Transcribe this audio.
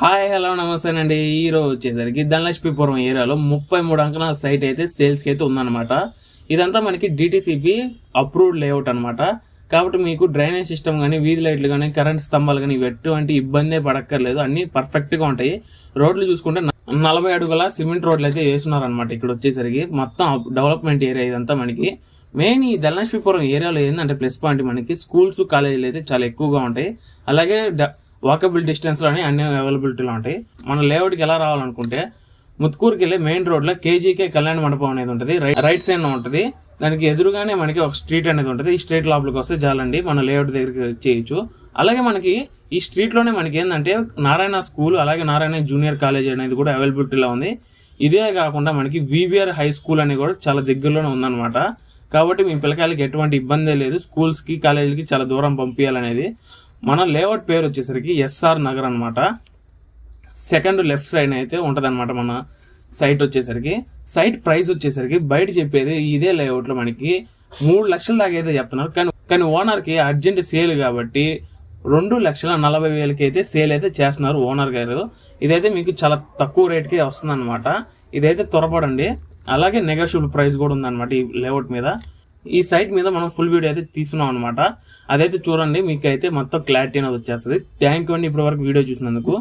Hi hello నమస్తే అండి. ఈరోజు వచ్చేసరికి ధనలక్ష్మీపురం ఏరియాలో 33 అంకణాల సైట్ అయితే సేల్స్కి అయితే ఉందన్నమాట. ఇదంతా మనకి డిటిసిపి అప్రూవ్డ్ లేఅవుట్ అనమాట. కాబట్టి మీకు డ్రైనేజ్ సిస్టమ్ కానీ, వీధి లైట్లు కానీ, కరెంట్ స్తంభాలు కానీ ఎటువంటి ఇబ్బందే పడక్కర్లేదు. అన్నీ పర్ఫెక్ట్గా ఉంటాయి. రోడ్లు చూసుకుంటే 40 అడుగుల సిమెంట్ రోడ్లు అయితే వేస్తున్నారనమాట. ఇక్కడ వచ్చేసరికి మొత్తం డెవలప్మెంట్ ఏరియా ఇదంతా మనకి. మెయిన్ ఈ ధనలక్ష్మీపురం ఏరియాలో ఏంటంటే ప్లస్ పాయింట్ మనకి స్కూల్స్, కాలేజీలు అయితే చాలా ఎక్కువగా ఉంటాయి. అలాగే వాకబుల్ డిస్టెన్స్లోనే అన్ని అవైలబిలిటీలో ఉంటాయి. మన లేఅవుట్కి ఎలా రావాలనుకుంటే ముత్కూరుకి వెళ్ళే మెయిన్ రోడ్లో కేజీకే కళ్యాణ మండపం అనేది ఉంటుంది. రైట్ సైడ్ ఉంటుంది. దానికి ఎదురుగానే మనకి ఒక స్ట్రీట్ అనేది ఉంటుంది. ఈ స్ట్రీట్ లోపలికి వస్తే చాలండి, మన లేఅవుట్ దగ్గరికి చేయొచ్చు. అలాగే మనకి ఈ స్ట్రీట్లోనే మనకి ఏంటంటే నారాయణ స్కూల్, అలాగే నారాయణ జూనియర్ కాలేజ్ అనేది కూడా అవైలబిలిటీలో ఉంది. ఇదే కాకుండా మనకి వివిఆర్ హై స్కూల్ అనేది కూడా చాలా దగ్గరలోనే ఉందన్నమాట. కాబట్టి మీ పిల్లకాయలకి ఎటువంటి ఇబ్బందే లేదు. స్కూల్స్కి, కాలేజీలకి చాలా దూరం పంపించాలనేది. మన లేఅవుట్ పేరు వచ్చేసరికి ఎస్ఆర్ నగర్ అనమాట. సెకండ్ లెఫ్ట్ సైడ్ అయితే ఉంటుంది అనమాట మన సైట్ వచ్చేసరికి. సైట్ ప్రైస్ వచ్చేసరికి బయట చెప్పేది ఇదే లేఅవుట్లో మనకి 3 లక్షల దాకా అయితే చెప్తున్నారు. కానీ ఓనర్కి అర్జెంట్ సేల్ కాబట్టి 2,40,000 అయితే సేల్ అయితే చేస్తున్నారు ఓనర్ గారు. ఇదైతే మీకు చాలా తక్కువ రేట్కి వస్తుంది అనమాట. ఇదైతే త్వరపడండి. అలాగే నెగోషియబుల్ ప్రైస్ కూడా ఉందన్నమాట ఈ లేఅవుట్ మీద. ఈ సైట్ మీద మనం ఫుల్ వీడియో అయితే తీసుకున్నాం అనమాట. అదైతే చూడండి, మీకు అయితే మొత్తం క్లారిటీ అనేది వచ్చేస్తుంది. థ్యాంక్ యూ అండి ఇప్పటి వరకు వీడియో చూసినందుకు.